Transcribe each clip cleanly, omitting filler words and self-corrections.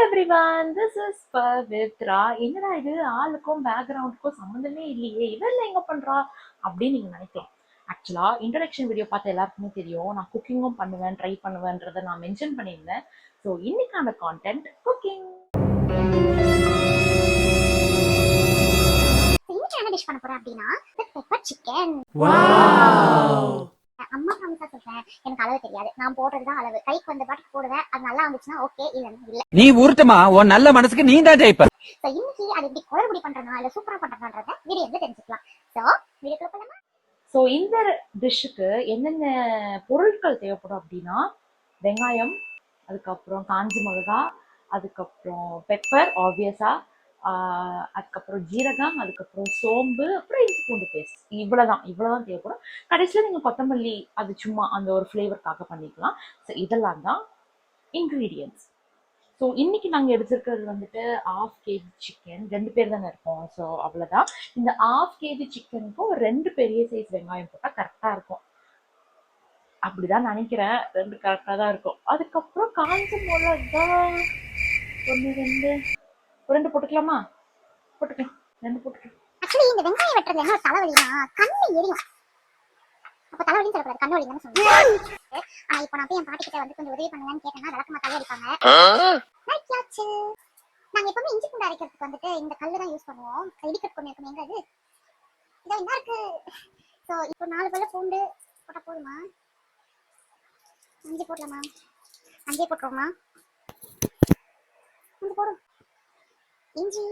Everyone, this is Pavithra. என்னடா இது ஆளுக்கும் பேக்ரவுண்டுக்கும் சம்மந்தமே இல்லையே, இவன் எங்க பண்றா அப்படின்னு நீங்க நினைக்கலாம். ஆக்சுவலா இன்ட்ரடக்ஷன் வீடியோ பார்த்த எல்லாருக்குமே தெரியும், நான் குக்கிங்கும் பண்ணுவேன், ட்ரை பண்ணுவேன்றதை நான் மென்ஷன் பண்ணியிருந்தேன். ஸோ இன்னைக்கான கான்டென்ட் குக்கிங். என்ன டிஷ் பண்ண போறேன் அப்படின்னா பெப்பர் சிக்கன். அம்மா ப்ராமிஸா சொல்றேன், எனக்கு அளவு தெரியாது, நான் போடுறதுதான் அளவு, கைக்கு வந்த பாட்டுக்கு போடுவேன். அது நல்லா வந்துச்சுன்னா ஓகே, இல்ல நீ உருட்டுமா, உன் நல்ல மனசுக்கு நீ தான் ஜெயிப்ப. சோ இன்னைக்கு அது எப்படி குளறுபடி பண்றதா இல்ல சூப்பரா பண்றதான்றத வீடியோ வந்து தெரிஞ்சுக்கலாம். சோ வீடியோக்குள்ள போலாமா? ஸோ இந்த டிஷ்ஷுக்கு என்னென்ன பொருட்கள் தேவைப்படும் அப்படின்னா, வெங்காயம், அதுக்கப்புறம் காஞ்சி மிளகா, அதுக்கப்புறம் பெப்பர் ஆப்வியஸா, அதுக்கப்புறம் ஜீரகம், அதுக்கப்புறம் சோம்பு, அப்புறம் இஞ்சி பூண்டு பேஸ்ட். இவ்வளவுதான் தேவைப்படும். கடைசியில் நீங்கள் கொத்தமல்லி அது சும்மா அந்த ஒரு ஃப்ளேவருக்காக பண்ணிக்கலாம். ஸோ இதெல்லாம் தான் இன்க்ரீடியன்ட்ஸ். ஸோ இன்னைக்கு நாங்கள் எடுத்துருக்கிறது வந்துட்டு 1/2 kg சிக்கன். 2 பேர் தானே இருக்கோம். ஸோ அவ்வளோதான். இந்த 1/2 kg சிக்கனுக்கும் 2 பெரிய சைஸ் வெங்காயம் போட்டால் கரெக்டாக இருக்கும். அப்படிதான் நினைக்கிறேன். 2 கரெக்டாக தான் இருக்கும். அதுக்கப்புறம் காஞ்ச மிளகா 2 போட்டுக்கலாமா? போட்டுக்கலாம், 2 போட்டுக்கலாம். ஆக்சுவலி இந்த வெங்காயம் வெட்டுறதுல என்ன தலைவலினா கண்ணு எரியும். அப்ப தலைவலின்னு சொல்லக்கூடாது, கண்ணு வலின்னு சொல்லுவாங்க. ஆனா இப்போ நான் போய் என் பாட்டி கிட்ட வந்து கொஞ்சம் உதவி பண்ணுவேன்னு கேட்டேன்னா விளக்கமா தலை அடிப்பாங்க. நாங்க எப்பவுமே இஞ்சி பூண்டு அரைக்கிறதுக்கு வந்துட்டு இந்த கல்லு தான் யூஸ் பண்ணுவோம். இடிக்கட் கொண்டு இருக்கும். எங்க அது இதோ என்ன இருக்கு. சோ இப்போ 4 பல்ல பூண்டு போட்டா போதுமா? 5 போடலாமா? 5 போட்டுருவோமா? 5 போடும். இஞ்சி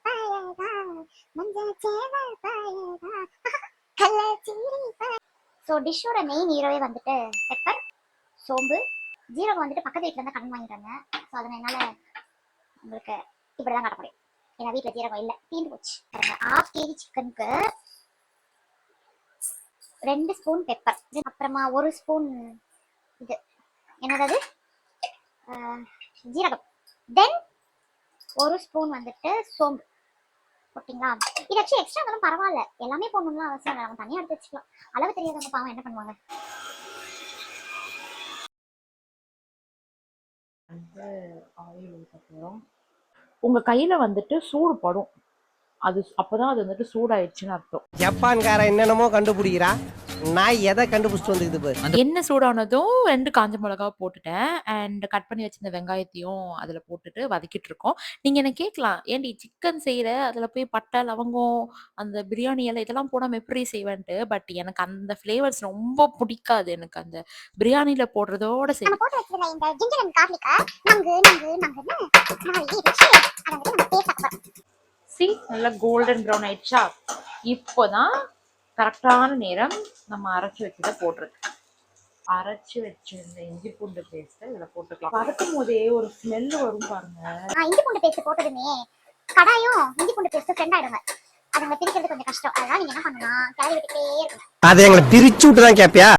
பாயதா மஞ்சள் சேவ பாயதா கல்ல சீரி. ஸோ டிஷ்ஷோட மெயின் ஹீரோவே வந்துட்டு பெப்பர், சோம்பு, ஜீரகம் வந்துட்டு பக்கத்து வீட்டில் இருந்தால் கடன் வாங்கிட்டாங்க. ஸோ அதனால் என்னால் உங்களுக்கு இப்படி தான் காட்ட முடியும். ஏன்னா வீட்டில் ஜீரகம் இல்லை, தீண்டு போச்சு. 1/2 kg சிக்கனுக்கு 2 ஸ்பூன் பெப்பர், அப்புறமா 1 ஸ்பூன் இது என்னது ஜீரகம், தென் 1 ஸ்பூன் வந்துட்டு சோம்பு போட்டிங்களா. இது ஆக்சுவலி எக்ஸ்ட்ரா இருந்தாலும் பரவாயில்ல, எல்லாமே போடணும்லாம் அவசியம் இல்லை, நம்ம தனியாக எடுத்து வச்சுக்கலாம். அளவு தெரியாதவங்க பாவம் என்ன பண்ணுவாங்க. ஆயில் ஊற்றப்போம். உங்க கையில வந்துட்டு சூடு படும், அது அப்பதான் அது வந்துட்டு சூடாயிடுச்சுன்னு அர்த்தம். ஜப்பான்கார என்னென்னமோ கண்டுபிடிக்கிறா, நான் எதை கண்டுபிடிச்சிட்டு வந்துக்குது. என்ன சூடானதும் 2 காஞ்ச மிளகா போட்டுட்டேன். அண்ட் கட் பண்ணி வச்சிருந்த வெங்காயத்தையும் அதுல போட்டுட்டு வதக்கிட்டு இருக்கோம். நீங்க என்ன கேட்கலாம், ஏன்டி சிக்கன் செய்யற அதுல போய் பட்டை லவங்கம் அந்த பிரியாணி எல்லாம் இதெல்லாம் போடாம எப்படி செய்வேன்ட்டு. பட் எனக்கு அந்த ஃபிளேவர்ஸ் ரொம்ப பிடிக்காது. எனக்கு அந்த பிரியாணில போடுறதோட சரி. நம்ம போட்டு வச்சிருந்த இந்த ஜிஞ்சர் அண்ட் கார்லிக்கா நங்கு நங்கு நங்குன்னு மாதிரி வச்சு அதை வந்து நம்ம பேஸ்ட் ஆக்குறோம். சி நல்லா கோல்டன் ப்ரௌன் ஆயிடுச்சா? இப்போதான் கரெக்டான நேரம் நம்ம அரைச்சி வச்சதை போடுறது. அரைச்சி வச்சிருந்த இஞ்சி பூண்டு பேஸ்ட்டை இதில் போட்டுக்கலாம். வதக்கும் போதே ஒரு ஸ்மெல் வரும் பாருங்க. இஞ்சி பூண்டு பேஸ்ட் போட்டதுமே கடாயும் இஞ்சி பூண்டு பேஸ்ட் ஃப்ரெண்ட் ஆயிடுங்க. அதுங்களை பிரிக்கிறது கொஞ்சம் கஷ்டம். அதனால நீங்க என்ன பண்ணலாம், கிளறி விட்டுட்டே இருக்கணும். அதை எங்களை பிரிச்சு விட்டு தான் கேட்பியா?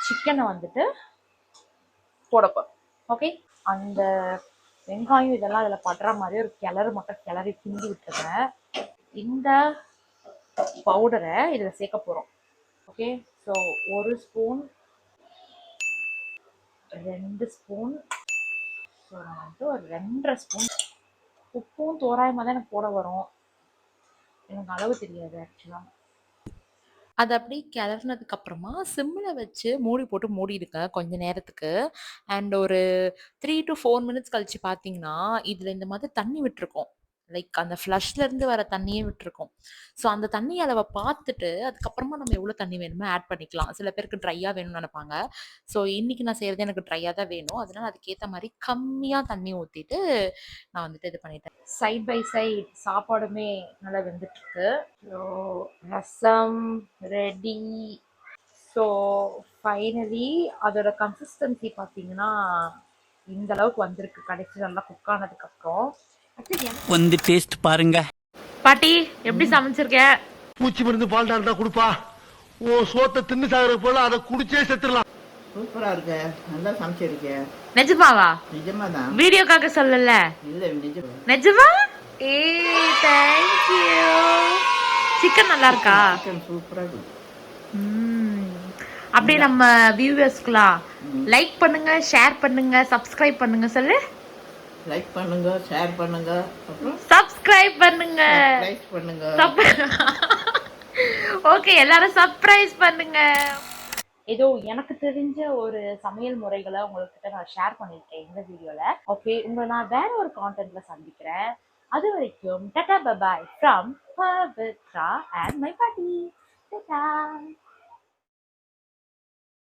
சிக்கனை வந்துட்டு போடப்போம். ஓகே, அந்த வெங்காயம் இதெல்லாம் அதில் படுற மாதிரி ஒரு கிளறு மட்டும் கிளறி கிண்டி விட்டுருங்க. இந்த பவுடரை இதில் சேர்க்க போகிறோம். Okay, so 1 spoon, 2 spoon, so நான் வந்து ஒரு 2.5 ஸ்பூன். உப்பும் தோராயமாக தான் எனக்கு போட வரும், எனக்கு அளவு தெரியாது ஆக்சுவலாக. அது அப்படி கிளறினதுக்கு அப்புறமா சிம்மில் வச்சு மூடி போட்டு மூடிடுங்க கொஞ்ச நேரத்துக்கு. அண்ட் ஒரு 3 to 4 minutes கழிச்சு பார்த்தீங்கன்னா இதில் இந்த மாதிரி தண்ணி விட்டுருக்கோம். லைக் அந்த ஃப்ளஷ்லேருந்து வர தண்ணியே விட்டுருக்கோம். ஸோ அந்த தண்ணி அளவை பார்த்துட்டு அதுக்கப்புறமா நம்ம எவ்வளோ தண்ணி வேணுமோ ஆட் பண்ணிக்கலாம். சில பேருக்கு ட்ரையாக வேணும்னு நினைப்பாங்க. ஸோ இன்றைக்கி நான் செய்கிறது எனக்கு ட்ரையாக தான் வேணும். அதனால் அதுக்கேற்ற மாதிரி கம்மியாக தண்ணி ஊற்றிட்டு நான் வந்துட்டு இது பண்ணிட்டேன். சைட் பை சைட் சாப்பாடுமே நல்லா வெந்துட்டுருக்கு. ஸோ ரசம் ரெடி. ஸோ ஃபைனலி அதோட கன்சிஸ்டன்சி பார்த்தீங்கன்னா இந்த அளவுக்கு வந்திருக்கு. கடைசி நல்லா குக் ஆனதுக்கப்புறம் வந்து டேஸ்ட் பாருங்க. பாட்டி எப்படி சமைச்சிருக்க? பூச்சி மருந்து பால் டால்டா குடுப்பா. ஓ சோத்தை தின்னு சாகுற போல அதை குடிச்சே செத்துடலாம். சூப்பரா இருக்க, நல்லா சமைச்சிருக்க. நிஜமாவா? நிஜமாதான். வீடியோக்காக சொல்லல, இல்ல நிஜமா. நிஜமா? Thank you. சிக்கன் நல்லா இருக்கா? சிக்கன் சூப்பரா இருக்கு. அப்படியே நம்ம வியூவர்ஸ்க்குலாம் லைக் பண்ணுங்க, ஷேர் பண்ணுங்க, சப்ஸ்கிரைப் பண்ணுங்க சொல்லு. லைக் பண்ணுங்க, ஷேர் பண்ணுங்க, அப்புறம் சப்ஸ்கிரைப் பண்ணுங்க. லைக் பண்ணுங்க. ஓகே, எல்லாரும் சர்ப்ரைஸ் பண்ணுங்க. ஏதோ எனக்கு தெரிஞ்ச ஒரு சமையல் முறைகளை உங்ககிட்ட நான் ஷேர் பண்ணியிருக்கேன் இந்த வீடியோல. ஓகே, உங்களை நான் வேற ஒரு கான்டென்ட்ல சந்திக்கிறேன். அது வரைக்கும் Tata bye bye from Pavithra and my பாட்டி. டாடா.